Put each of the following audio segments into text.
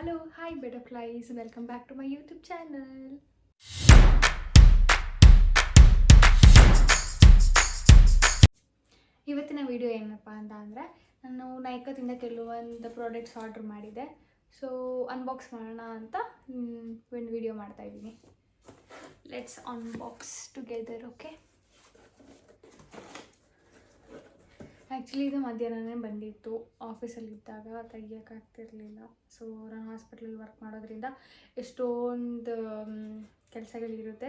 Hello, hi butterflies, welcome back to my YouTube channel. ಇವತ್ತಿನ video ಏನಪ್ಪ ಅಂತ ಅಂದರೆ ನಾನು ನೈಕಾದಿಂದ ಕೆಲವೊಂದು ಪ್ರಾಡಕ್ಟ್ಸ್ ಆರ್ಡರ್ ಮಾಡಿದೆ. ಸೊ ಅನ್ಬಾಕ್ಸ್ ಮಾಡೋಣ ಅಂತ ಒಂದು ವಿಡಿಯೋ ಮಾಡ್ತಾ ಇದ್ದೀನಿ. Let's unbox together. Okay, actually ಇದು ಮಧ್ಯಾಹ್ನನೇ ಬಂದಿತ್ತು. ಆಫೀಸಲ್ಲಿದ್ದಾಗ ತೆಗಿಯೋಕ್ಕಾಗ್ತಿರ್ಲಿಲ್ಲ. ಸೊ ನಾನು ಹಾಸ್ಪಿಟ್ಲಲ್ಲಿ ವರ್ಕ್ ಮಾಡೋದ್ರಿಂದ ಎಷ್ಟೊಂದು ಕೆಲಸಗಳಿರುತ್ತೆ,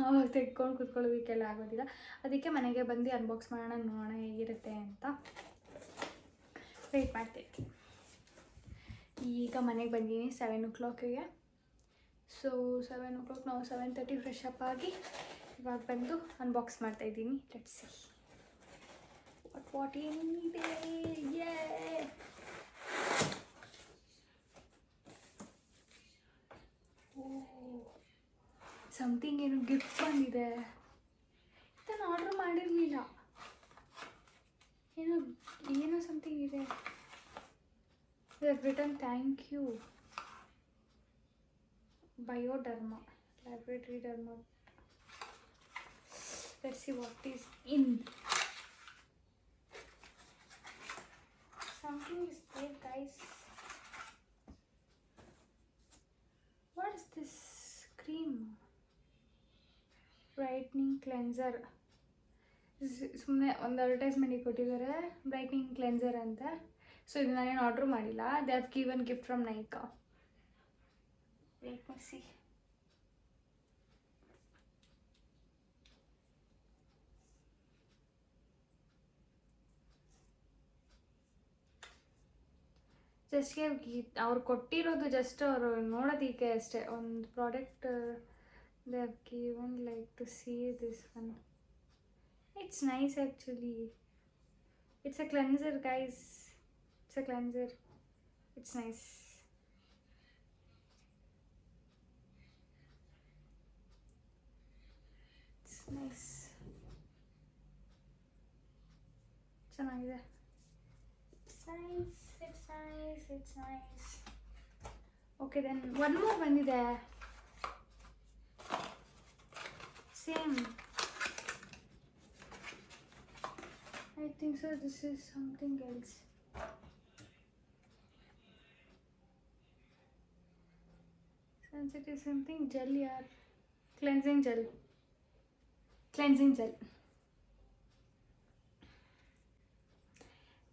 ಆವಾಗ ತೆಗ್ಕೊಂಡು ಕೂತ್ಕೊಳ್ಳೋದಕ್ಕೆಲ್ಲ ಆಗೋದಿಲ್ಲ. ಅದಕ್ಕೆ ಮನೆಗೆ ಬಂದು ಅನ್ಬಾಕ್ಸ್ ಮಾಡೋಣ, ನೋಡೋಣ ಹೇಗಿರುತ್ತೆ ಅಂತ ವೆಯ್ಟ್ ಮಾಡ್ತಿದ್ದೆ. ಈಗ ಮನೆಗೆ ಬಂದೀನಿ 7 o'clockಗೆ. ಸೊ 7 o'clock, ನಾವು 7:30 ಫ್ರೆಶ್ ಅಪ್ ಆಗಿ ಇವಾಗ ಬಂದು ಅನ್ಬಾಕ್ಸ್ ಮಾಡ್ತಾಯಿದ್ದೀನಿ. Let's see what you need. Yeah, something ಏನು ಗಿಫ್ಟ್ ಬಂದಿದೆ. ಇದನ್ನು ಆರ್ಡರ್ ಮಾಡಿರಲಿಲ್ಲ. ಏನೋ ಸಮಥಿಂಗ್ ಇದೆ. Return thank you Bioderma laboratory derma. Let's see what is in. Something is there, guys. What is this cream? Brightening cleanser. ಸುಮ್ಮನೆ ಒಂದು ಅಡ್ವರ್ಟೈಸ್ಮೆಂಟಿಗೆ ಕೊಟ್ಟಿದ್ದಾರೆ, brightening cleanser ಅಂತ. ಸೊ ಇದು ನಾನೇನು ಆರ್ಡ್ರ್ ಮಾಡಿಲ್ಲ. They have given gift from Nykaa. Let me see. ಜಸ್ಟ್ಗೆ ಅವ್ರು ಕೊಟ್ಟಿರೋದು ಜಸ್ಟ್ ಅವರು ನೋಡೋದಕ್ಕೆ ಅಷ್ಟೇ. ಒಂದು product they have given like to see this one. It's nice actually. It's a cleanser guys. It's a cleanser. It's nice. It's nice. ಚೆನ್ನಾಗಿದೆ. It's nice. Okay, then one more ಬಂದಿದೆ. Same. I think so. This is something else. Sensitive something gel yaar. Cleansing gel.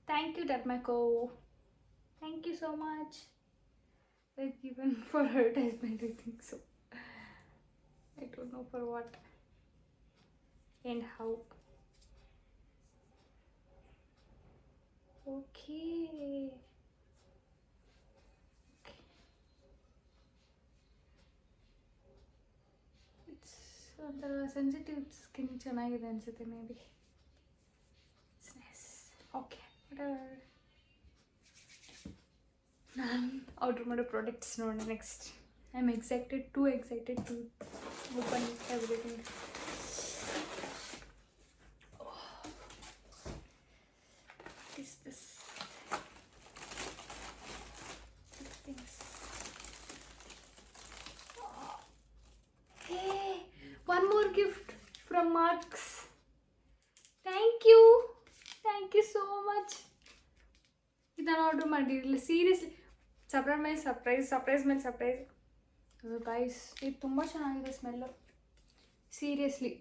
Thank you, Dermaco. Thank you so much. Like even for advertisement, I think so. I don't know for what and how. Okay. It's the sensitive skin ಚೆನ್ನಾಗಿದೆ ಅನ್ಸುತ್ತೆ may be. It's nice. Okay, whatever. ನಾನು order ಮಾಡೋ products ನೋಡೋಣ next. I am excited to open everything. Is this things. Hey, one more gift from Marks. Thank you so much. ಇದನ್ನು order ಮಾಡಿರಲಿಲ್ಲ seriously. Surprise ಮೇಲೆ surprise guys. ಇದು ತುಂಬ ಚೆನ್ನಾಗಿದೆ smell. Seriously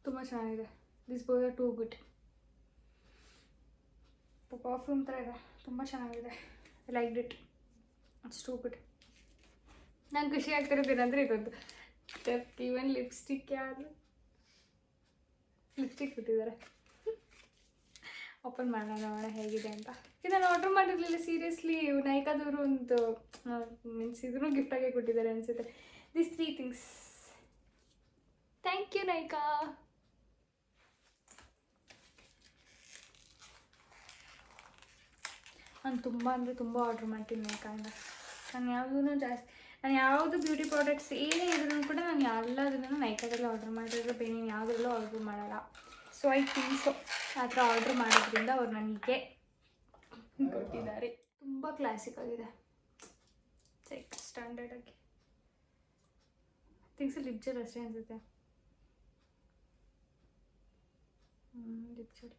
ತುಂಬ ಚೆನ್ನಾಗಿದೆ. ದಿಸ್ ಬೋಸ್ ಆರ್ ಟೂ ಗುಡ್. ಪರ್ಫ್ಯೂಮ್ ಥರ ಇದೆ, ತುಂಬ ಚೆನ್ನಾಗಿದೆ. I like it. It's too good. ನಂಗೆ ಖುಷಿ ಆಗ್ತಿರೋದೇನಂದರೆ ಇದೊಂದು ಈವನ್ ಲಿಪ್ಸ್ಟಿಕ್. ಯಾರು ಲಿಪ್ಸ್ಟಿಕ್ ಕೊಟ್ಟಿದ್ದಾರೆ. ಓಪನ್ ಮಾಡೋಣ, ನೋಡೋಣ ಹೇಗಿದೆ ಅಂತ. ಇದನ್ನು ಆರ್ಡ್ರ್ ಮಾಡಿರಲಿಲ್ಲ ಸೀರಿಯಸ್ಲಿ. ನೈಕಾದವರು ಒಂದು ಮೀನ್ಸ್ ಇದನ್ನು ಗಿಫ್ಟಾಗಿ ಕೊಟ್ಟಿದ್ದಾರೆ ಅನಿಸುತ್ತೆ. This 3 things. Thank you Nykaa. ನಾನು ತುಂಬ ಆರ್ಡ್ರ್ ಮಾಡ್ತೀನಿ ನೈಕಾಯಿಂದ. ನಾನು ಯಾವುದು ಬ್ಯೂಟಿ ಪ್ರಾಡಕ್ಟ್ಸ್ ಏನೇ ಇದ್ರೂ ಕೂಡ ನಾನು ಎಲ್ಲದನ್ನು ನೈಕಾದಲ್ಲೇ ಆರ್ಡ್ರ್ ಮಾಡಿದ್ರೆ ಬೇರೆ ಯಾವುದ್ರಲ್ಲೂ ಆರ್ಡ್ರ್ ಮಾಡಲ್ಲ. ಸೊ ಐ ಥಿಂಕ್ ಸೊ ಆ ಥರ ಆರ್ಡ್ರ್ ಮಾಡೋದ್ರಿಂದ ಅವ್ರು ನನಗೆ ಕೊಟ್ಟಿದ್ದಾರೆ. ತುಂಬ ಕ್ಲಾಸಿಕ್ ಆಗಿದೆ, ಲೈಕ್ ಸ್ಟ್ಯಾಂಡರ್ಡ್ ಆಗಿ. ಥಿಂಗ್ಸ್ ಲಿಪ್ ಜೆಲ್ ಅಷ್ಟೇ ಅನಿಸುತ್ತೆ. ಲಿಪ್ ಜೆಲ್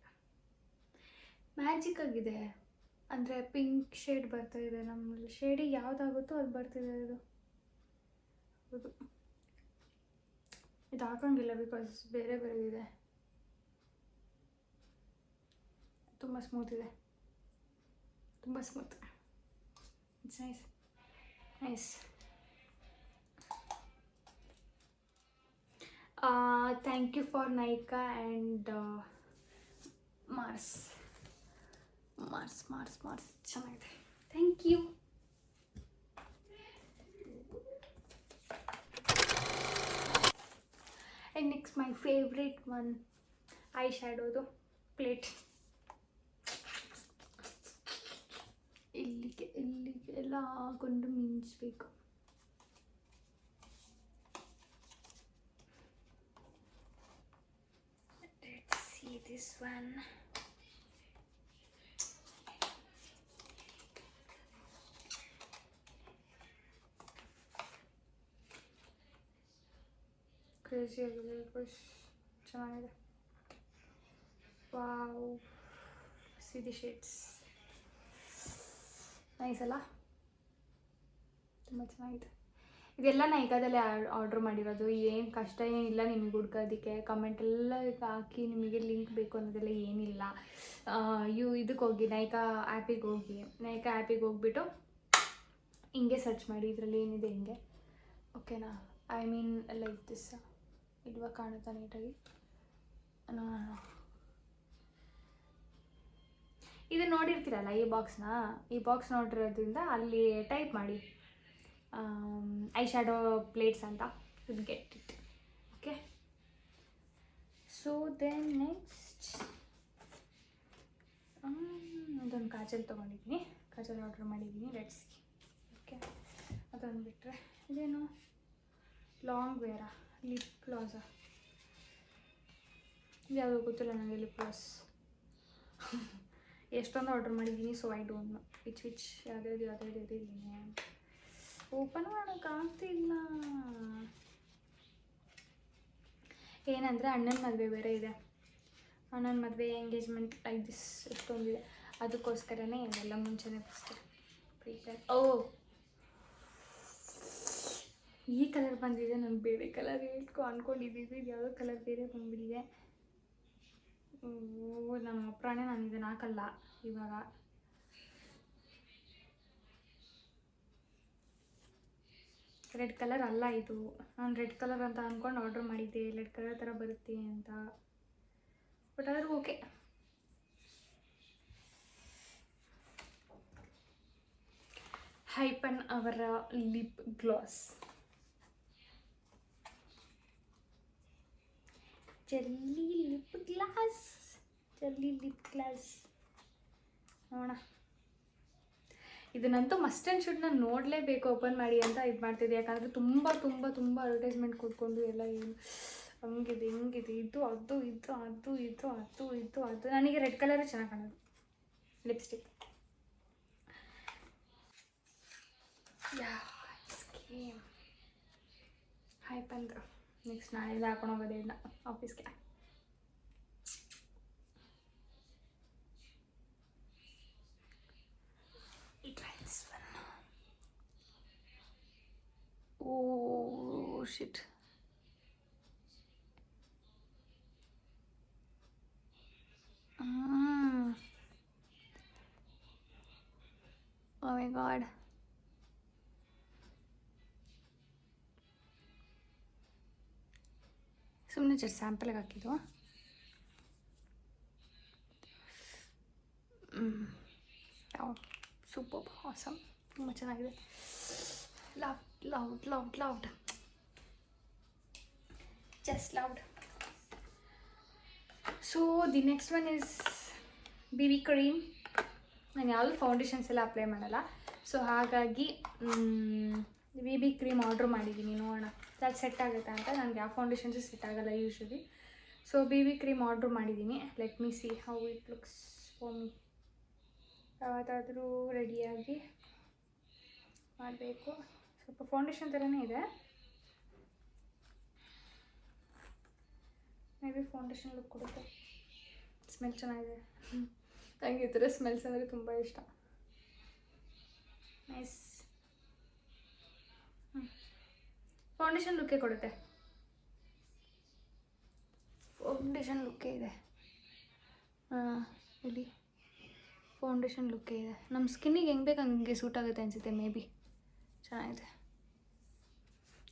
ಮ್ಯಾಜಿಕ್ ಆಗಿದೆ, ಅಂದರೆ ಪಿಂಕ್ ಶೇಡ್ ಬರ್ತಾ ಇದೆ. ನಮ್ಮಲ್ಲಿ ಶೇಡಿಗೆ ಯಾವುದಾಗುತ್ತೋ ಅದು ಬರ್ತಿದೆ ಇದು. ಹೌದು, ಇದು ಹಾಕೋಂಗಿಲ್ಲ ಬಿಕಾಸ್ ಬೇರೆ ಬೇರೆ ಇದೆ. ತುಂಬ ಸ್ಮೂತ್ ಇದೆ, ತುಂಬ smooth. It's nice nice. Thank you for Nykaa and Mars. ಚೆನ್ನಾಗಿದೆ, thank you. And next my favourite one, eye ಶ್ಯಾಡೋದು ಪ್ಲೇಟ್. ಇಲ್ಲಿಗೆ ಎಲ್ಲ ಹಾಕೊಂಡು ಮಿಂಚಬೇಕು. Let's see this one. Crazy ಆಗಿದೆ, ಚೆನ್ನಾಗಿದೆ. Wow, see the shades, nice ಅಲ್ಲ, ತುಂಬ ಚೆನ್ನಾಗಿದೆ. ಇದೆಲ್ಲ ನೈಕಾದಲ್ಲೇ ಆರ್ಡ್ರ್ ಮಾಡಿರೋದು, ಏನು ಕಷ್ಟ ಏನಿಲ್ಲ ನಿಮಗೆ ಹುಡ್ಕೋದಕ್ಕೆ. ಕಮೆಂಟೆಲ್ಲ ಹಾಕಿ ನಿಮಗೆ ಲಿಂಕ್ ಬೇಕು ಅನ್ನೋದೆಲ್ಲ ಏನಿಲ್ಲ. ಇದಕ್ಕೆ ಹೋಗಿ ನೈಕಾ ಆ್ಯಪಿಗೆ ಹೋಗ್ಬಿಟ್ಟು ಹಿಂಗೆ ಸರ್ಚ್ ಮಾಡಿ, ಇದರಲ್ಲಿ ಏನಿದೆ ಹಿಂಗೆ, ಓಕೆನಾ. ಐ ಮೀನ್ ಲೈಕ್ ದಿಸ್, ಇಡುವಾಗ ಕಾಣುತ್ತಾ ನೀಟಾಗಿ. ಇದು ನೋಡಿರ್ತೀರಲ್ಲ ಈ ಬಾಕ್ಸ್ ನೋಡಿರೋದ್ರಿಂದ ಅಲ್ಲಿ ಟೈಪ್ ಮಾಡಿ ಐ ಶ್ಯಾಡೋ ಪ್ಲೇಟ್ಸ್ ಅಂತ, will get it. Okay, so then next ಅದೊಂದು ಕಾಜಲ್ ತೊಗೊಂಡಿದ್ದೀನಿ, ಕಾಜಲ್ ಆರ್ಡ್ರ್ ಮಾಡಿದ್ದೀನಿ. Let's see. ಓಕೆ, ಅದೊಂದು ಬಿಟ್ಟರೆ ಇದೇನು ಲಾಂಗ್ ವೇರಾ, ಲಿಪ್ ಗ್ಲಾಸಾ, ಯಾವುದು ಗೊತ್ತಿಲ್ಲ ನನಗೆ. ಲಿಪ್ ಗ್ಲಾಸ್ ಎಷ್ಟೊಂದು ಆರ್ಡ್ರ್ ಮಾಡಿದ್ದೀನಿ, so I don't know which ಯಾವ್ದು ಇದ್ದೀನಿ. ಓಪನ್ ಮಾಡೋಕ್ಕಾಗ್ತಿಲ್ಲ. ಏನಂದರೆ ಅಣ್ಣನ ಮದುವೆ ಬೇರೆ ಇದೆ, ಅಣ್ಣನ ಮದುವೆ ಎಂಗೇಜ್ಮೆಂಟ್ ಲೈಕ್ ದಿಸ್ ಎಷ್ಟೊಂದಿದೆ, ಅದಕ್ಕೋಸ್ಕರನೇ ಇದೆಲ್ಲ ಮುಂಚೆನೇ ಪ್ರಿಪೇರ್. ಈ ಕಲರ್ ಬಂದಿದೆ, ನಾನು ಬೇರೆ ಕಲರ್ ಅಂದ್ಕೊಂಡಿದ್ದಿದ್ದು, ಇದು ಯಾವುದೋ ಕಲರ್ ಬೇರೆ ಬಂದುಬಿಟ್ಟಿದೆ. ನಮ್ಮ ಪ್ರಾಣಿ, ನಾನು ಇದನ್ನು ಹಾಕಲ್ಲ ಇವಾಗ. ರೆಡ್ ಕಲರ್ ಅಲ್ಲ ಇದು, ನಾನು ರೆಡ್ ಕಲರ್ ಅಂತ ಅಂದ್ಕೊಂಡು ಆರ್ಡ್ರ್ ಮಾಡಿದ್ದೆ, ರೆಡ್ ಕಲರ್ ಥರ ಬರುತ್ತೆ ಅಂತ. ಬಟ್ ಆದ್ರೂ ಓಕೆ. ಹೈಪನ್ ಅವರ ಲಿಪ್ ಗ್ಲಾಸ್, ಜಲ್ಲಿ ಲಿಪ್ ಗ್ಲಾಸ್ ನೋಡೋಣ. ಇದನ್ನಂತೂ ಮಸ್ಟ್ ಆ್ಯಂಡ್ ಶುಡ್ ನಾನು ನೋಡಲೇಬೇಕು ಓಪನ್ ಮಾಡಿ ಅಂತ ಇದು ಮಾಡ್ತಿದ್ದೆ. ಯಾಕಂದರೆ ತುಂಬ ಅಡ್ವರ್ಟೈಸ್ಮೆಂಟ್ ಕೊಟ್ಕೊಂಡು ಎಲ್ಲ ಏನು ಹಂಗಿದೆ ಹಿಂಗಿದೆ, ಇದು ಅದು ಇದು ಅದು ಇದು ಅದು ಇದು ಅದು. ನನಗೆ ರೆಡ್ ಕಲರೇ ಚೆನ್ನಾಗಿ ಕಾಣೋದು ಲಿಪ್ಸ್ಟಿಕ್. ಹೈಪಂದು ನೆಕ್ಸ್ಟ್ ನಾಳೆಯಿಂದ ಹಾಕೊಂಡು ಹೋಗೋದೇ ಇದನ್ನ ಆಫೀಸ್ಗೆ. Oh shit. Oh my god. ಸುಮ್ಮನೆ ಜಸ್ಟ್ ಸ್ಯಾಂಪಲ್ಗೆ ಹಾಕಿದ್ದು. ಸೂಪರ್ ಆಸಮ್, ತುಂಬ ಚೆನ್ನಾಗಿದೆ. Loved just loved. So the next one is BB cream. ನಾನು ಯಾವುದು ಫೌಂಡೇಶನ್ಸ್ ಎಲ್ಲ ಅಪ್ಲೈ ಮಾಡಲ್ಲ, ಸೊ ಹಾಗಾಗಿ BB ಕ್ರೀಮ್ ಆರ್ಡ್ರ್ ಮಾಡಿದ್ದೀನಿ. ನೋಡೋಣ ಅದು ಸೆಟ್ ಆಗುತ್ತಾ ಅಂತ. ನನಗೆ ಯಾವ ಫೌಂಡೇಶನ್ಸು ಸೆಟ್ ಆಗೋಲ್ಲ usually. So BB cream order ಮಾಡಿದ್ದೀನಿ. Let me see how it looks for me. ಯಾವತ್ತಾದರೂ ರೆಡಿಯಾಗಿ ಮಾಡಬೇಕು. ಸ್ವಲ್ಪ ಫೌಂಡೇಶನ್ ಥರನೇ ಇದೆ, ಮೇ ಬಿ ಫೌಂಡೇಶನ್ ಲುಕ್ ಕೊಡುತ್ತೆ. ಸ್ಮೆಲ್ ಚೆನ್ನಾಗಿದೆ. ನನಗೆ ಈ ಥರ ಸ್ಮೆಲ್ಸ್ ಅಂದರೆ ತುಂಬ ಇಷ್ಟ. ನೈಸ್. ಫೌಂಡೇಶನ್ ಲುಕ್ಕೇ ಕೊಡುತ್ತೆ. ಫೌಂಡೇಶನ್ ಲುಕ್ಕೇ ಇದೆ. ಇಲ್ಲಿ ಫೌಂಡೇಶನ್ ಲುಕ್ಕೇ ಇದೆ. ನಮ್ಮ ಸ್ಕಿನ್ನಿಗೆ ಹೆಂಗೆ ಬೇಕು ಹಂಗೆ ಸೂಟ್ ಆಗುತ್ತೆ ಅನಿಸುತ್ತೆ. ಮೇ ಬಿ ಚೆನ್ನಾಗಿದೆ.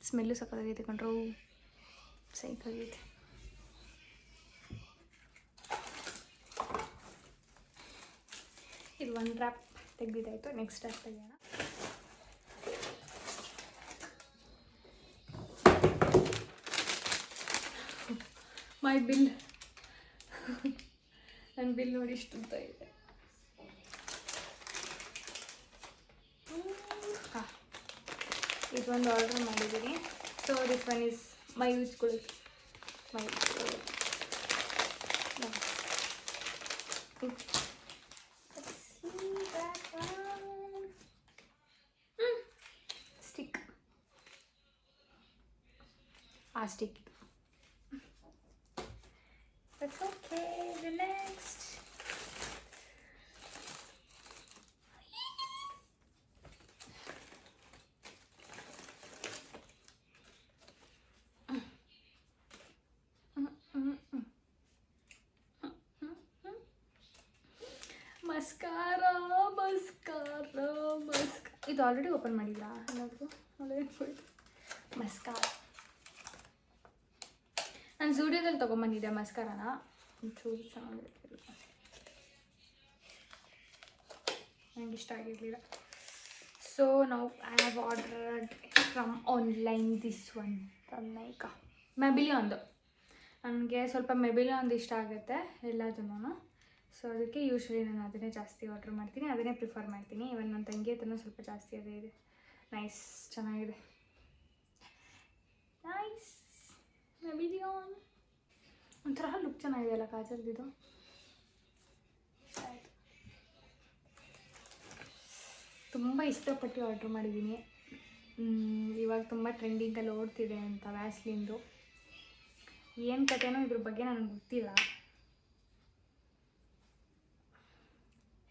ಸ್ಮೆಲ್ಲು ಸಕ್ಕತ್ತಾಗೈತೆ ಕಂಡ್ರು, ಸೈಕಾಗೈತೆ. ಇದು ಒಂದು ರ್ಯಾಪ್ ತೆಗೆದಿದ್ದಾಯಿತು. ನೆಕ್ಸ್ಟ್ ರ್ಯಾಪ್ ತೆಗೆಯೋಣ. My bill. ನನ್ನ ಬಿಲ್ ನೋಡಿ ಇಷ್ಟು ಉದ್ದ ಇದೆ. ಹಾಂ, ಇದೊಂದು ಆರ್ಡರ್ ಮಾಡಿದ್ದೀನಿ. So this one is my ಯೂಸ್ಕೊಳ್ಳೋದು. ಸ್ಟಿಕ್. ಆ stick. That's okay. The next. Mascara. ಇದು ಆಲ್ರೆಡಿ ಓಪನ್ ಮಾಡಿದ್ರಾ ಏನಾದರೂ? ಮಸ್ಕಾರ ನಾನು ಝೂಡಿಯೋದಲ್ಲಿ ತೊಗೊಂಬಂದಿದ್ದೆ ಮಸ್ಕಾರನ. ಒಂಚೂರು ಚೆನ್ನಾಗಿರ್ತಿಲ್ಲ, ನನಗೆ ಇಷ್ಟ ಆಗಿರಲಿಲ್ಲ. ಸೊ ನಾವು I have ordered from online this one from Nykaa. ಮೆಬಿಲಿಯಾನ್ದು ನನಗೆ ಸ್ವಲ್ಪ ಮೆಬಿಲಿಯಾನ್ದು ಇಷ್ಟ ಆಗುತ್ತೆ ಎಲ್ಲದನ್ನೂ. ಸೊ ಅದಕ್ಕೆ ಯೂಶ್ವಲಿ ನಾನು ಅದನ್ನೇ ಜಾಸ್ತಿ ಆರ್ಡ್ರ್ ಮಾಡ್ತೀನಿ, ಅದನ್ನೇ ಪ್ರಿಫರ್ ಮಾಡ್ತೀನಿ. ಇವನ್ ನನ್ನ ತಂಗಿ ಹತ್ರನೂ ಸ್ವಲ್ಪ ಜಾಸ್ತಿ ಅದೇ ಇದೆ. ನೈಸ್, ಚೆನ್ನಾಗಿದೆ. ನೈಸ್. ಮೆಬಿಲಿಯಾನ್ ಒಂಥರ ಲುಕ್ ಚೆನ್ನಾಗಿದೆ ಅಲ್ಲ ಕಾಜಲ್ದಿದು. ಆಯಿತು, ತುಂಬ ಇಷ್ಟಪಟ್ಟು ಆರ್ಡ್ರ್ ಮಾಡಿದ್ದೀನಿ. ಇವಾಗ ತುಂಬ ಟ್ರೆಂಡಿಂಗಲ್ಲಿ ಓಡ್ತಿದೆ ಅಂತ ವ್ಯಾಸ್ಲಿನ್ದು. ಏನು ಕಥೆನೋ ಇದ್ರ ಬಗ್ಗೆ ನನಗೆ ಗೊತ್ತಿಲ್ಲ.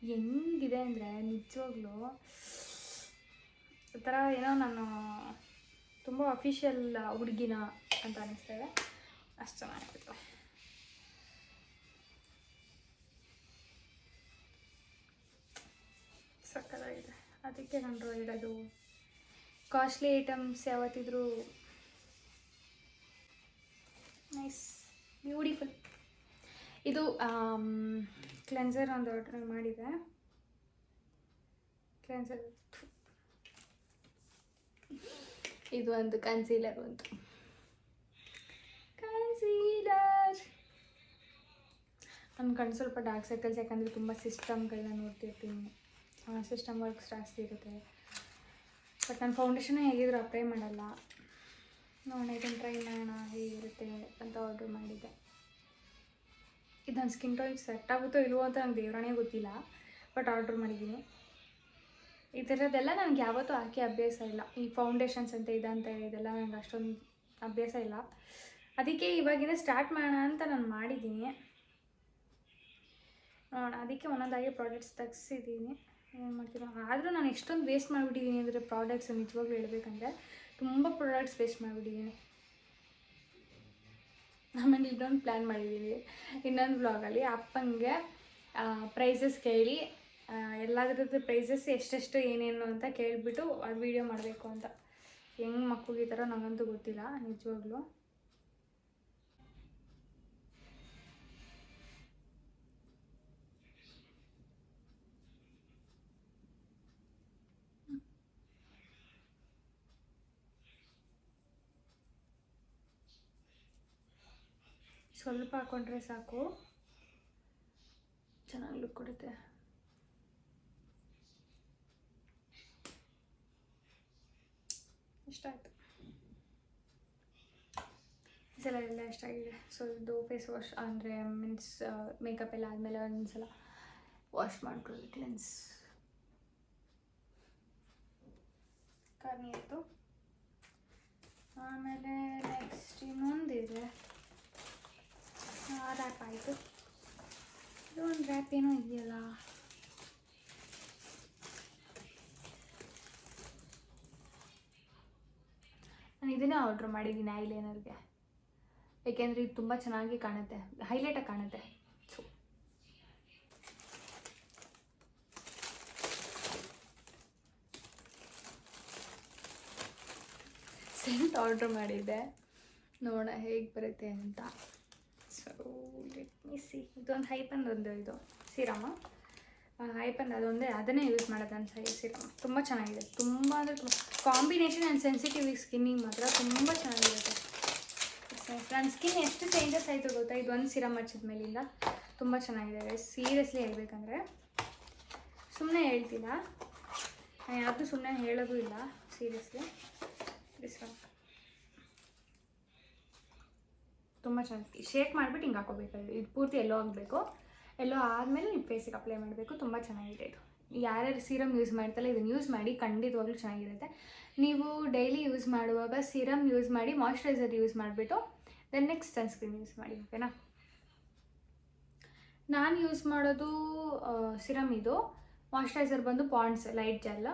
ಹೆಂಗಿದೆ ಅಂದರೆ ನಿಜವಾಗ್ಲೂ ಈ ಥರ ಏನೋ ನಾನು ತುಂಬ ಅಫಿಷಿಯಲ್ ಹುಡುಗಿನ ಅಂತ ಅನ್ನಿಸ್ತೇವೆ. ಅಷ್ಟು ಚೆನ್ನಾಗಿರುತ್ತೆ. ಸಕ್ಕತ್ತಾಗಿದೆ. ಅದಕ್ಕೆ ನಾನು ಹೇಳೋದು, ಕಾಸ್ಟ್ಲಿ ಐಟಮ್ಸ್ ಯಾವತ್ತಿದ್ರೂ ನೈಸ್, ಬ್ಯೂಟಿಫುಲ್. ಇದು ಕ್ಲೆನ್ಸರ್ ಒಂದು ಆರ್ಡರ್ ಮಾಡಿದೆ. ಕ್ಲೆನ್ಸರ್ ಇದು ಒಂದು ಕನ್ಸೀಲರ್. ನನ್ನ ಕಣ್ಣು ಸ್ವಲ್ಪ ಡಾರ್ಕ್ ಸರ್ಕಲ್ಸ್, ಯಾಕಂದರೆ ತುಂಬ ಸಿಸ್ಟಮ್ಗಳನ್ನ ನೋಡ್ತಿರ್ತೀನಿ. ಸಿಸ್ಟಮ್ ವರ್ಕ್ಸ್ ಜಾಸ್ತಿ ಇರುತ್ತೆ. ಬಟ್ ನಾನು ಫೌಂಡೇಶನ್ ಹೇಗಿದ್ರು ಅಪ್ಲೈ ಮಾಡಲ್ಲ. ನೋಡೋಣ, ಇದನ್ನು ಟ್ರೈ ಮಾಡೋಣ ಹೇಗಿರುತ್ತೆ ಅಂತ ಆರ್ಡ್ರ್ ಮಾಡಿದ್ದೆ. ಇದು ನನ್ನ ಸ್ಕಿನ್ ಟೋನಿಗೆ ಸೆಟ್ ಆಗುತ್ತೋ ಇಲ್ವೋ ಅಂತ ನಂಗೆ ದೇವರಾಣೆ ಗೊತ್ತಿಲ್ಲ, ಬಟ್ ಆರ್ಡ್ರ್ ಮಾಡಿದ್ದೀನಿ. ಈ ಥರದ್ದೆಲ್ಲ ನನಗೆ ಯಾವತ್ತೂ ಹಾಕಿ ಅಭ್ಯಾಸ ಇಲ್ಲ. ಈ ಫೌಂಡೇಶನ್ಸ್ ಅಂತ ಇದಂತೆ ಇದೆಲ್ಲ ನನಗೆ ಅಷ್ಟೊಂದು ಅಭ್ಯಾಸ ಇಲ್ಲ. ಅದಕ್ಕೆ ಇವಾಗಿಂದ ಸ್ಟಾರ್ಟ್ ಮಾಡೋಣ ಅಂತ ನಾನು ಮಾಡಿದ್ದೀನಿ. ನೋಡೋಣ, ಅದಕ್ಕೆ ಒಂದೊಂದಾಗಿ ಪ್ರಾಡಕ್ಟ್ಸ್ ತೆಗ್ಸಿದ್ದೀನಿ. ಏನು ಮಾಡ್ತೀನೋ. ಆದರೂ ನಾನು ಎಷ್ಟೊಂದು ವೇಸ್ಟ್ ಮಾಡಿಬಿಟ್ಟಿದ್ದೀನಿ ಅಂದರೆ ಪ್ರಾಡಕ್ಟ್ಸ್, ನಿಜವಾಗ್ಲೂ ಹೇಳ್ಬೇಕಂದ್ರೆ ತುಂಬ ಪ್ರಾಡಕ್ಟ್ಸ್ ವೇಸ್ಟ್ ಮಾಡಿಬಿಟ್ಟಿದ್ದೀನಿ. ಆಮೇಲೆ ಇನ್ನೊಂದು ಪ್ಲ್ಯಾನ್ ಮಾಡಿದ್ದೀನಿ, ಇನ್ನೊಂದು ಬ್ಲಾಗಲ್ಲಿ ಅಪ್ಪಂಗೆ ಪ್ರೈಸಸ್ ಕೇಳಿ ಎಲ್ಲದ್ರದ್ದು ಪ್ರೈಸಸ್ ಎಷ್ಟೆಷ್ಟು ಏನೇನು ಅಂತ ಕೇಳಿಬಿಟ್ಟು ಅದು ವೀಡಿಯೋ ಮಾಡಬೇಕು ಅಂತ. ಹೆಂಗೆ ಮಕ್ಕಳಿಗೆ ಈ ಥರ ನನಗಂತೂ ಗೊತ್ತಿಲ್ಲ ನಿಜವಾಗ್ಲೂ. ಸ್ವಲ್ಪ ಹಾಕ್ಕೊಂಡ್ರೆ ಸಾಕು, ಚೆನ್ನಾಗಿ ಲುಕ್ ಕೊಡುತ್ತೆ. ಇಷ್ಟ ಆಯಿತು, ಈ ಸಲ ಎಲ್ಲ ಇಷ್ಟ ಆಗಿದೆ. ಸೊ ಇದು ಫೇಸ್ ವಾಶ್ ಅಂದರೆ ಮೀನ್ಸ್ ಮೇಕಪ್ ಎಲ್ಲ ಆದಮೇಲೆ ಒಂದ್ಸಲ ವಾಶ್ ಮಾಡ್ಕೊಳ್ಳಿ ಕ್ಲೆನ್ಸ್. ಕರ್ನಿಯತ್ತು. ಆಮೇಲೆ ನೆಕ್ಸ್ಟ್ ಇನ್ನೊಂದಿದೆ, ರ್ಯಾಪ್ ಆಯಿತು. ಇದೊಂದು ರ್ಯಾಪ್ ಏನೋ ಇದೆಯಲ್ಲ, ನಾನು ಇದನ್ನೇ ಆರ್ಡ್ರ್ ಮಾಡಿದ್ದೀನಿ ಐಲೈನರ್ಗೆ, ಏಕೆಂದರೆ ಇದು ತುಂಬ ಚೆನ್ನಾಗಿ ಕಾಣುತ್ತೆ, ಹೈಲೈಟಾಗಿ ಕಾಣುತ್ತೆ. ಸೊ ಸೆಂಟ್ ಆರ್ಡ್ರ್ ಮಾಡಿದ್ದೆ, ನೋಡೋಣ ಹೇಗೆ ಬರುತ್ತೆ ಅಂತ. So let me C. ಇದೊಂದು ಹೈಪಂದು ಒಂದು ಇದು ಸಿರಮ, ಹೈಪಂದು ಅದೊಂದೇ, ಅದನ್ನೇ ಯೂಸ್ ಮಾಡೋದು ಅಂತ ಸಿರಮ. ತುಂಬ ಚೆನ್ನಾಗಿದೆ, ತುಂಬ ಅಂದರೆ ತುಂಬ ಕಾಂಬಿನೇಷನ್ ಆ್ಯಂಡ್ ಸೆನ್ಸಿಟಿವ್ ಸ್ಕಿನ್ನಿಗೆ ಮಾತ್ರ ತುಂಬ ಚೆನ್ನಾಗಿರುತ್ತೆ. ನನ್ನ ಸ್ಕಿನ್ ಎಷ್ಟು ಚೇಂಜಸ್ ಆಯಿತು ಗೊತ್ತಾ ಇದೊಂದು ಸಿರಮ್ ಹಚ್ಚಿದ ಮೇಲಿಂದ. ತುಂಬ ಚೆನ್ನಾಗಿದೆ ಸೀರಿಯಸ್ಲಿ ಹೇಳ್ಬೇಕಂದ್ರೆ, ಸುಮ್ಮನೆ ಹೇಳ್ತಿಲ್ಲ, ನಾನು ಯಾವುದು ಸುಮ್ಮನೆ ಹೇಳೋದು ಇಲ್ಲ, ಸೀರಿಯಸ್ಲಿ. ತುಂಬ ಚೆನ್ನಾಗಿ ಶೇಕ್ ಮಾಡಿಬಿಟ್ಟು ಹಿಂಗೆ ಹಾಕೋಬೇಕು. ಇದು ಪೂರ್ತಿ ಎಲ್ಲೋ ಆಗಬೇಕು, ಎಲ್ಲೋ ಆದಮೇಲೆ ನೀವು ಫೇಸಿಗೆ ಅಪ್ಲೈ ಮಾಡಬೇಕು. ತುಂಬ ಚೆನ್ನಾಗಿದೆ ಇದು. ಯಾರ್ಯಾರು ಸೀರಮ್ ಯೂಸ್ ಮಾಡ್ತಾರಲ್ಲ ಇದನ್ನು ಯೂಸ್ ಮಾಡಿ, ಖಂಡಿತವಾಗ್ಲೂ ಚೆನ್ನಾಗಿರುತ್ತೆ. ನೀವು ಡೈಲಿ ಯೂಸ್ ಮಾಡುವಾಗ ಸೀರಮ್ ಯೂಸ್ ಮಾಡಿ, ಮಾಯ್ಶ್ಚರೈಸರ್ ಯೂಸ್ ಮಾಡಿಬಿಟ್ಟು ದೆನ್ ನೆಕ್ಸ್ಟ್ ಸನ್ಸ್ಕ್ರೀನ್ ಯೂಸ್ ಮಾಡಿ, ಓಕೆನಾ. ನಾನು ಯೂಸ್ ಮಾಡೋದು ಸಿರಮ್ ಇದು, ಮಾಯ್ಶ್ಚರೈಸರ್ ಬಂದು ಪಾಂಡ್ಸ್ ಲೈಟ್ ಜೆಲ್,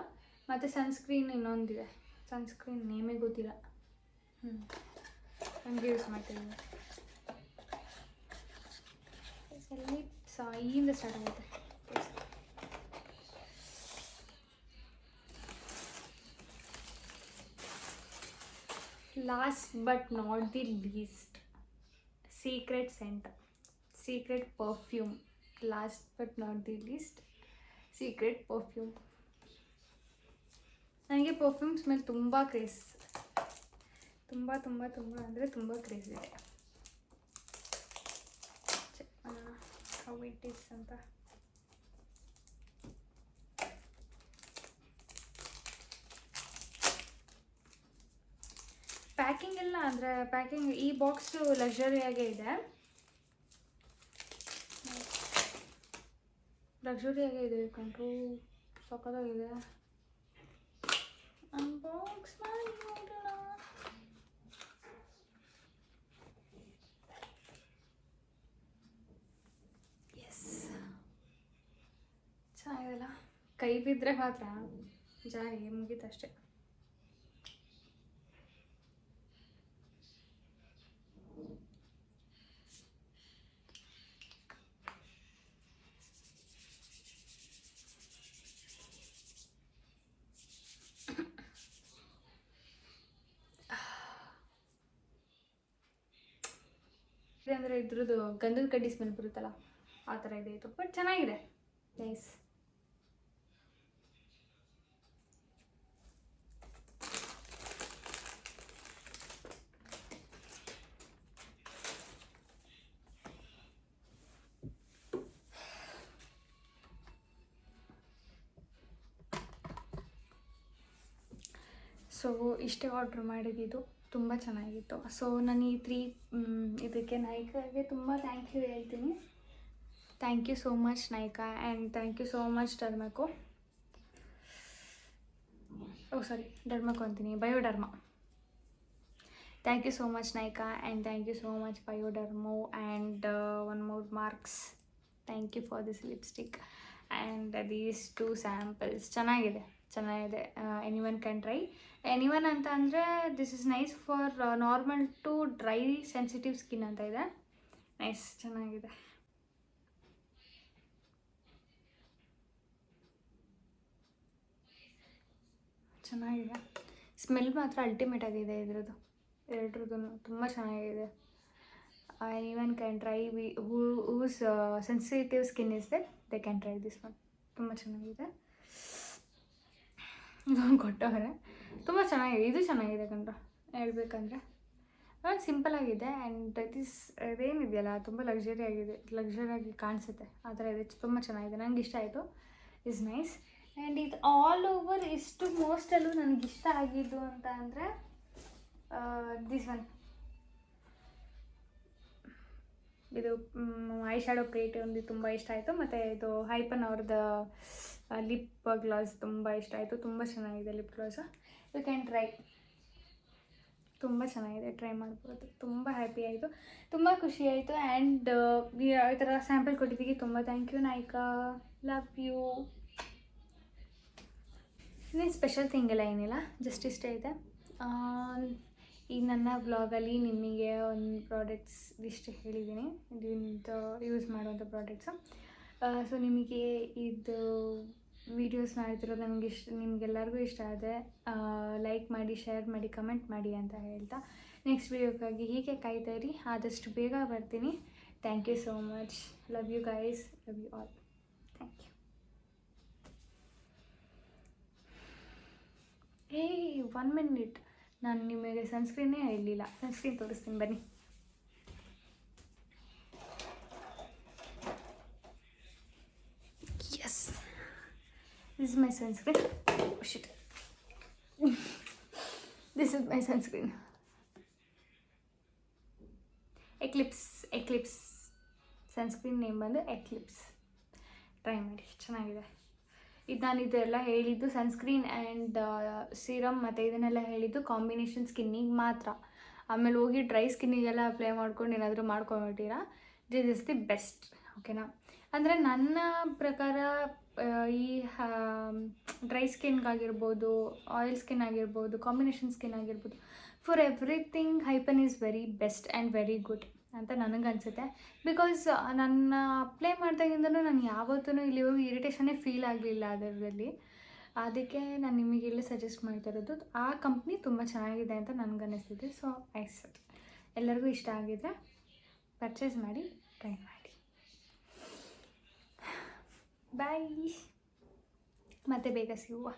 ಮತ್ತು ಸನ್ಸ್ಕ್ರೀನ್ ಇನ್ನೊಂದಿದೆ, ಸನ್ಸ್ಕ್ರೀನ್ ನೇಮೇ ಗೊತ್ತಿಲ್ಲ, ಹಂಗೆ ಯೂಸ್ ಮಾಡ್ತಿದ್ದೀನಿ. ಇಲ್ಲಿಂದ ಸ್ಟಾರ್ಟ್ ಆಗುತ್ತೆ. Last but not the least, secret scent, secret perfume. Last but not the least, secret perfume. ನನಗೆ ಪರ್ಫ್ಯೂಮ್ಸ್ ಮೇಲೆ ತುಂಬ ಕ್ರೇಜ್, ತುಂಬ ತುಂಬ ತುಂಬ ಅಂದರೆ ತುಂಬ ಕ್ರೇಜ್ ಇದೆ. ಹೌ ಇಟ್ ಈಸ್ ಅಂತ. ಪ್ಯಾಕಿಂಗ್ ಎಲ್ಲ ಅಂದರೆ ಪ್ಯಾಕಿಂಗ್ ಈ ಬಾಕ್ಸು ಲಕ್ಸುರಿಯಾಗೇ ಇದೆ, ಲಕ್ಸುರಿಯಾಗೇ ಇದೆ ಕಂಡ್ರು, ಸಕ್ಕತ್ತಾಗಿದೆ. ಅನ್ಬಾಕ್ಸ್ ಮಾಡಿ ನೋಡೋಣ. ಎಸ್, ಚೆನ್ನಾಗಿದೆಲ್ಲ. ಕೈ ಬಿದ್ದರೆ ಮಾತ್ರ ಜಾರಿ ಮುಗೀತಷ್ಟೆ. ಅಂದರೆ ಇದ್ರದ್ದು ಗಂಧದ ಕಡ್ಡಿ ಸ್ಮೆಲ್ ಬರುತ್ತಲ್ಲ, ಆ ಥರ ಇದೆ ಇದು, ಬಟ್ ಚೆನ್ನಾಗಿದೆ, ನೈಸ್. ಸೊ ಇಷ್ಟೇ ಆರ್ಡ್ರ್ ಮಾಡಿದ್ದು, ತುಂಬ ಚೆನ್ನಾಗಿತ್ತು. ಸೊ ನಾನು ಈ 3 ಇದಕ್ಕೆ ನೈಕಾಗೆ ತುಂಬ ಥ್ಯಾಂಕ್ ಯು ಹೇಳ್ತೀನಿ. Thank you so much Nykaa, and thank you so much Dermaco. Dermaco ಅಂತೀನಿ, Bioderma. Thank you so much Nykaa, and thank you so much Bioderma, and one more marks. Thank you for this lipstick and these 2 samples. ಚೆನ್ನಾಗಿದೆ. Anyone can try. Anyone ಅಂತ ಅಂದರೆ this is nice for normal to dry sensitive skin ಅಂತ ಇದೆ. Nice, ಚೆನ್ನಾಗಿದೆ. Smell ಮಾತ್ರ ultimate ಆಗಿದೆ ಇದ್ರದ್ದು, ಎರಡರದ್ದು ತುಂಬ ಚೆನ್ನಾಗಿದೆ. Anyone can try, whose sensitive skin is they can try this one. ತುಂಬ ಚೆನ್ನಾಗಿದೆ. ಇದೊಂದು ಕೊಟ್ಟವ್ರೆ, ತುಂಬ ಚೆನ್ನಾಗಿದೆ. ಇದು ಚೆನ್ನಾಗಿದೆ ಕಂಡ್ರೆ ಹೇಳ್ಬೇಕಂದ್ರೆ, ಸಿಂಪಲ್ ಆಗಿದೆ. ಆ್ಯಂಡ್ ಅದೇನಿದೆಯಲ್ಲ ತುಂಬ ಲಕ್ಸುರಿಯಾಗಿ ಕಾಣಿಸುತ್ತೆ, ಆ ಥರ ಇದೆ. ತುಂಬ ಚೆನ್ನಾಗಿದೆ, ನನಗೆ ಇಷ್ಟ ಆಯಿತು. Is nice. ಆ್ಯಂಡ್ ಇದು ಆಲ್ ಓವರ್ ಇಷ್ಟು ಮೋಸ್ಟಲ್ಲೂ ನನಗಿಷ್ಟ ಆಗಿದ್ದು ಅಂತ ಅಂದರೆ ದಿಸ್ ಒನ್, ಇದು ಐ ಶ್ಯಾಡೋ ಪ್ಲೇಟ್ ಒಂದು ತುಂಬ ಇಷ್ಟ ಆಯಿತು. ಮತ್ತು ಇದು ಹೈಪನ್ ಅವ್ರದ್ದು ಲಿಪ್ ಗ್ಲಾಸ್ ತುಂಬ ಇಷ್ಟ ಆಯಿತು. ತುಂಬ ಚೆನ್ನಾಗಿದೆ lip gloss. You can try. ತುಂಬ ಚೆನ್ನಾಗಿದೆ, ಟ್ರೈ ಮಾಡ್ಬೋದು. ತುಂಬ ಹ್ಯಾಪಿ ಆಯಿತು, ತುಂಬ ಖುಷಿ ಆಯಿತು. ಆ್ಯಂಡ್ ಈ ಥರ ಸ್ಯಾಂಪಲ್ ಕೊಟ್ಟಿದ್ದಕ್ಕೆ ತುಂಬ ಥ್ಯಾಂಕ್ ಯು ನಾಯಿಕಾ, ಲವ್ ಯು. ಇನ್ನೇನು ಸ್ಪೆಷಲ್ ಥಿಂಗ್ ಎಲ್ಲ ಏನಿಲ್ಲ, ಜಸ್ಟ್ ಇಷ್ಟೇ ಇದೆ. ಈಗ ನನ್ನ ವ್ಲಾಗಲ್ಲಿ ನಿಮಗೆ ಒಂದು ಪ್ರಾಡಕ್ಟ್ಸ್ ಇಷ್ಟು ಹೇಳಿದ್ದೀನಿ, ಇದರಿಂದ ಯೂಸ್ ಮಾಡುವಂಥ ಪ್ರಾಡಕ್ಟ್ಸು. ಸೊ ನಿಮಗೆ ಇದು ವೀಡಿಯೋಸ್ ಮಾಡ್ತಿರೋದು ನಿಮಗೆಲ್ಲರಿಗೂ ಇಷ್ಟ ಆದರೆ ಲೈಕ್ ಮಾಡಿ, ಶೇರ್ ಮಾಡಿ, ಕಮೆಂಟ್ ಮಾಡಿ ಅಂತ ಹೇಳ್ತಾ ನೆಕ್ಸ್ಟ್ ವೀಡಿಯೋಕ್ಕಾಗಿ ಹೀಗೆ ಕಾಯ್ತಾ ಇರಿ. ಆದಷ್ಟು ಬೇಗ ಬರ್ತೀನಿ. Thank you so much. Love you guys, love you all. Thank you. 1 minute, ನಾನು ನಿಮಗೆ ಸನ್ಸ್ಕ್ರೀನೇ ಹೇಳಲಿಲ್ಲ. ಸನ್ಸ್ಕ್ರೀನ್ ತೋರಿಸ್ತೀನಿ ಬನ್ನಿ. Yes, this is my sunscreen. Shit, this is my sunscreen. Eclipse sunscreen name ಬಂದು ಎಕ್ಲಿಪ್ಸ್. ಟ್ರೈ ಮಾಡಿ, ಚೆನ್ನಾಗಿದೆ. ಇದು ನಾನು ಇದೆಲ್ಲ ಹೇಳಿದ್ದು ಸನ್ಸ್ಕ್ರೀನ್ ಆ್ಯಂಡ್ ಸೀರಮ್ ಮತ್ತು ಇದನ್ನೆಲ್ಲ ಹೇಳಿದ್ದು ಕಾಂಬಿನೇಷನ್ ಸ್ಕಿನ್ನಿಗೆ ಮಾತ್ರ. ಆಮೇಲೆ ಹೋಗಿ ಡ್ರೈ ಸ್ಕಿನ್ನಿಗೆಲ್ಲ ಅಪ್ಲೈ ಮಾಡ್ಕೊಂಡು ಏನಾದರೂ ಮಾಡ್ಕೊಂಬಿಟ್ಟಿರಾ, ದಿಸ್ ಇಸ್ ದಿ ಬೆಸ್ಟ್. ಓಕೆನಾ? ಅಂದರೆ ನನ್ನ ಪ್ರಕಾರ ಈ ಡ್ರೈ ಸ್ಕಿನ್ಗಾಗಿರ್ಬೋದು, ಆಯಿಲ್ ಸ್ಕಿನ್ ಆಗಿರ್ಬೋದು, ಕಾಂಬಿನೇಷನ್ ಸ್ಕಿನ್ ಆಗಿರ್ಬೋದು, for everything hyphen is very best and very good ಅಂತ ನನಗನ್ಸುತ್ತೆ. ಬಿಕಾಸ್ ನನ್ನ ಅಪ್ಲೈ ಮಾಡಿದಾಗಿಂದನೂ ನಾನು ಯಾವತ್ತೂ ಇಲ್ಲಿವರೆಗೂ ಇರಿಟೇಷನ್ನೇ ಫೀಲ್ ಆಗಲಿಲ್ಲ ಅದರಲ್ಲಿ. ಅದಕ್ಕೆ ನಾನು ನಿಮಗೆಲ್ಲ ಸಜೆಸ್ಟ್ ಮಾಡ್ತಾ ಇರೋದು. ಆ ಕಂಪ್ನಿ ತುಂಬ ಚೆನ್ನಾಗಿದೆ ಅಂತ ನನಗನ್ನಿಸ್ತಿದೆ. ಸೊ ಐ ಸೆಡ್ ಎಲ್ಲರಿಗೂ ಇಷ್ಟ ಆಗಿದ್ರೆ ಪರ್ಚೇಸ್ ಮಾಡಿ, ಟ್ರೈ ಮಾಡಿ. ಬಾಯ್, ಮತ್ತೆ ಬೇಗ ಸಿಗುವ.